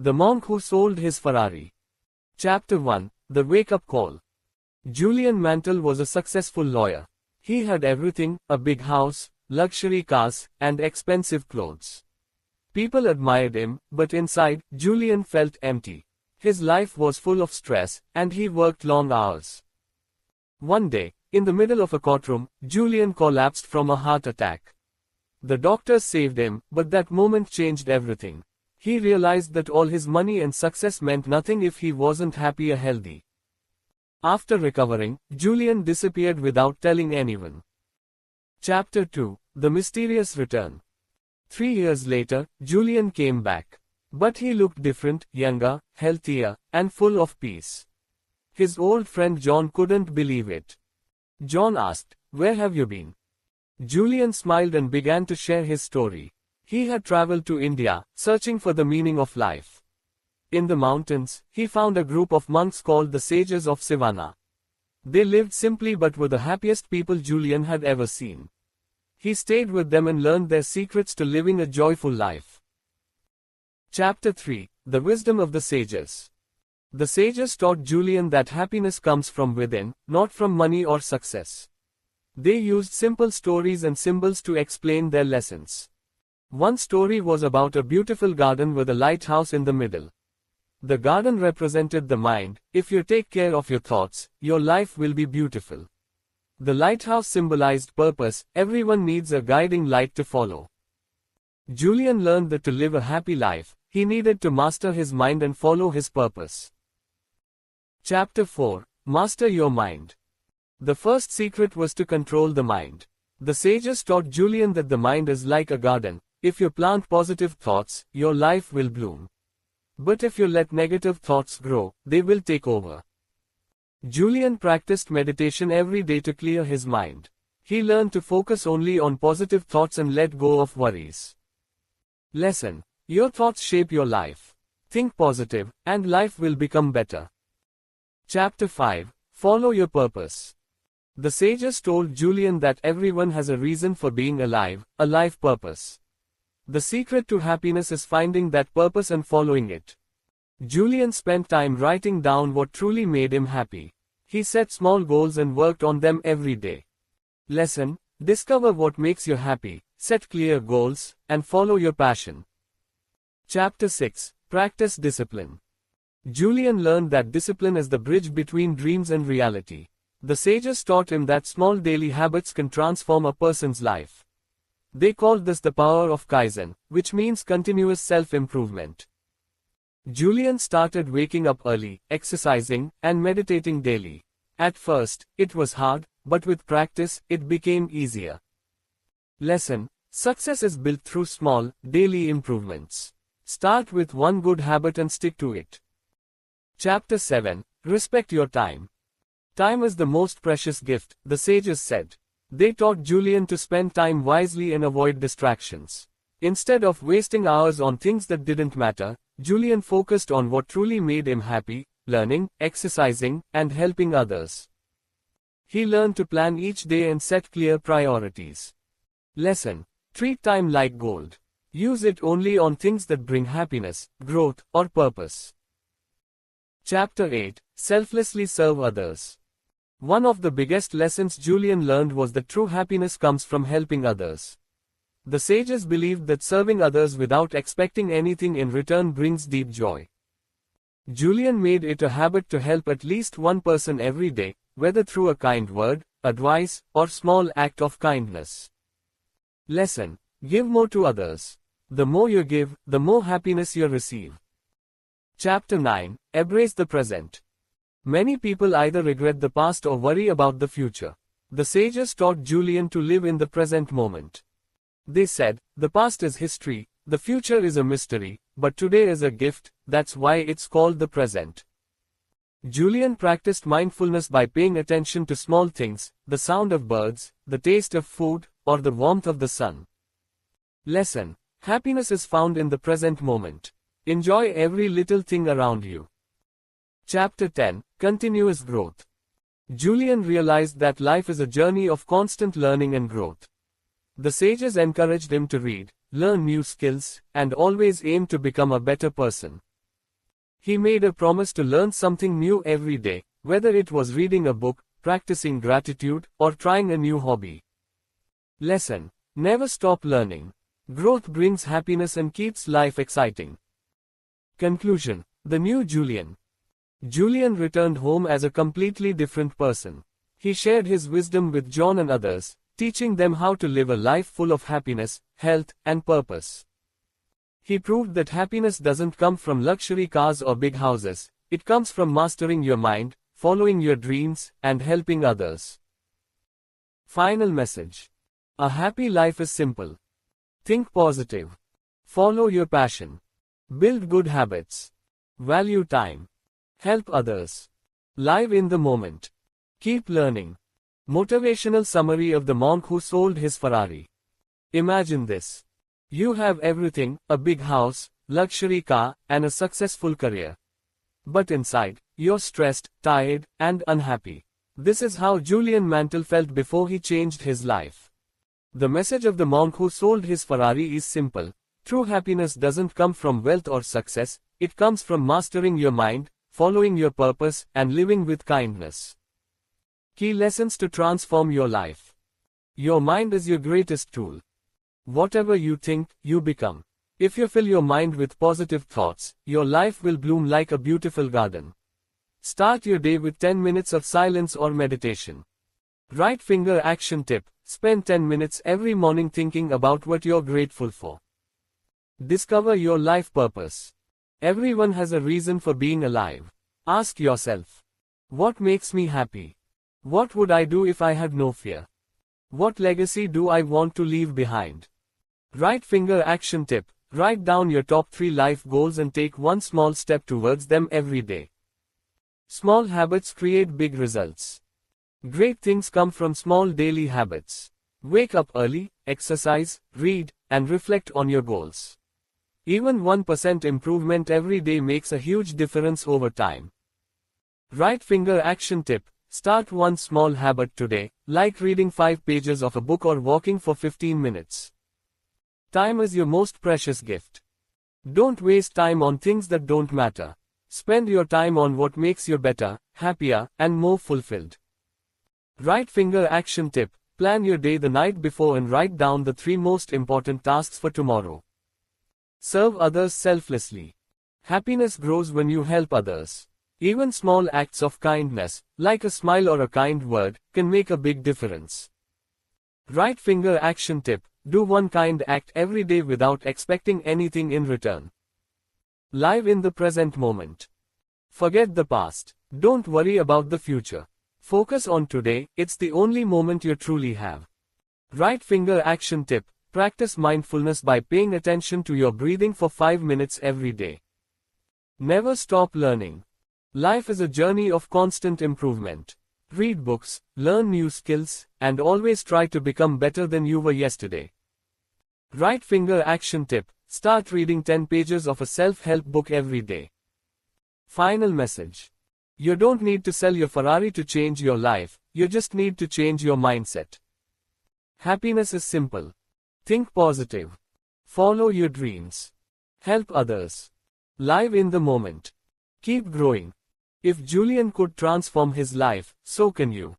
The monk who sold his Ferrari. Chapter 1, The Wake-Up Call. Julian Mantle was a successful lawyer. He had everything, a big house, luxury cars, and expensive clothes. People admired him, but inside, Julian felt empty. His life was full of stress, and he worked long hours. One day, in the middle of a courtroom, Julian collapsed from a heart attack. The doctors saved him, but that moment changed everything. He realized that all his money and success meant nothing if he wasn't happy or healthy. After recovering, Julian disappeared without telling anyone. Chapter 2, The Mysterious Return. 3 years later, Julian came back. But he looked different, younger, healthier, and full of peace. His old friend John couldn't believe it. John asked, "Where have you been?" Julian smiled and began to share his story. He had traveled to India, searching for the meaning of life. In the mountains, he found a group of monks called the Sages of Savannah. They lived simply but were the happiest people Julian had ever seen. He stayed with them and learned their secrets to living a joyful life. Chapter 3, The Wisdom of the Sages. The sages taught Julian that happiness comes from within, not from money or success. They used simple stories and symbols to explain their lessons. One story was about a beautiful garden with a lighthouse in the middle. The garden represented the mind. If you take care of your thoughts, your life will be beautiful. The lighthouse symbolized purpose. Everyone needs a guiding light to follow. Julian learned that to live a happy life, he needed to master his mind and follow his purpose. Chapter 4, Master Your Mind. The first secret was to control the mind. The sages taught Julian that the mind is like a garden. If you plant positive thoughts, your life will bloom. But if you let negative thoughts grow, they will take over. Julian practiced meditation every day to clear his mind. He learned to focus only on positive thoughts and let go of worries. Lesson: Your thoughts shape your life. Think positive, and life will become better. Chapter 5, Follow Your Purpose. The sages told Julian that everyone has a reason for being alive, a life purpose. The secret to happiness is finding that purpose and following it. Julian spent time writing down what truly made him happy. He set small goals and worked on them every day. Lesson: Discover what makes you happy, set clear goals, and follow your passion. Chapter 6, Practice Discipline. Julian learned that discipline is the bridge between dreams and reality. The sages taught him that small daily habits can transform a person's life. They called this the power of Kaizen, which means continuous self-improvement. Julian started waking up early, exercising, and meditating daily. At first, it was hard, but with practice, it became easier. Lesson: Success is built through small, daily improvements. Start with one good habit and stick to it. Chapter 7, Respect Your Time. Time is the most precious gift, the sages said. They taught Julian to spend time wisely and avoid distractions. Instead of wasting hours on things that didn't matter, Julian focused on what truly made him happy: learning, exercising, and helping others. He learned to plan each day and set clear priorities. Lesson: Treat time like gold. Use it only on things that bring happiness, growth, or purpose. Chapter 8, Selflessly Serve Others. One of the biggest lessons Julian learned was that true happiness comes from helping others. The sages believed that serving others without expecting anything in return brings deep joy. Julian made it a habit to help at least one person every day, whether through a kind word, advice, or small act of kindness. Lesson: Give more to others. The more you give, the more happiness you receive. Chapter 9, Embrace the Present. Many people either regret the past or worry about the future. The sages taught Julian to live in the present moment. They said, the past is history, the future is a mystery, but today is a gift. That's why it's called the present. Julian practiced mindfulness by paying attention to small things: the sound of birds, the taste of food, or the warmth of the sun. Lesson: Happiness is found in the present moment. Enjoy every little thing around you. Chapter 10, Continuous Growth. Julian realized that life is a journey of constant learning and growth. The sages encouraged him to read, learn new skills, and always aim to become a better person. He made a promise to learn something new every day, whether it was reading a book, practicing gratitude, or trying a new hobby. Lesson: never stop learning. Growth brings happiness and keeps life exciting. Conclusion: the new Julian. Julian returned home as a completely different person. He shared his wisdom with John and others, teaching them how to live a life full of happiness, health, and purpose. He proved that happiness doesn't come from luxury cars or big houses, it comes from mastering your mind, following your dreams, and helping others. Final message: a happy life is simple. Think positive. Follow your passion. Build good habits. Value time. Help others. Live in the moment. Keep learning. Motivational summary of the monk who sold his Ferrari. Imagine this. You have everything, a big house, luxury car, and a successful career. But inside, you're stressed, tired, and unhappy. This is how Julian Mantle felt before he changed his life. The message of the monk who sold his Ferrari is simple. True happiness doesn't come from wealth or success, it comes from mastering your mind, following your purpose, and living with kindness. Key lessons to transform your life. Your mind is your greatest tool. Whatever you think, you become. If you fill your mind with positive thoughts, your life will bloom like a beautiful garden. Start your day with 10 minutes of silence or meditation. Right finger action tip: spend 10 minutes every morning thinking about what you're grateful for. Discover your life purpose. Everyone has a reason for being alive. Ask yourself, what makes me happy? What would I do if I had no fear? What legacy do I want to leave behind? Right finger action tip: write down your top 3 life goals and take one small step towards them every day. Small habits create big results. Great things come from small daily habits. Wake up early, exercise, read, and reflect on your goals. Even 1% improvement every day makes a huge difference over time. Right finger action tip: start one small habit today, like reading 5 pages of a book or walking for 15 minutes. Time is your most precious gift. Don't waste time on things that don't matter. Spend your time on what makes you better, happier, and more fulfilled. Right finger action tip: plan your day the night before and write down the 3 most important tasks for tomorrow. Serve others selflessly. Happiness grows when you help others. Even small acts of kindness, like a smile or a kind word, can make a big difference. Right finger action tip: do one kind act every day without expecting anything in return. Live in the present moment. Forget the past. Don't worry about the future. Focus on today, it's the only moment you truly have. Right finger action tip: practice mindfulness by paying attention to your breathing for 5 minutes every day. Never stop learning. Life is a journey of constant improvement. Read books, learn new skills, and always try to become better than you were yesterday. Right finger action tip: start reading 10 pages of a self-help book every day. Final message: you don't need to sell your Ferrari to change your life, you just need to change your mindset. Happiness is simple. Think positive. Follow your dreams. Help others. Live in the moment. Keep growing. If Julian could transform his life, so can you.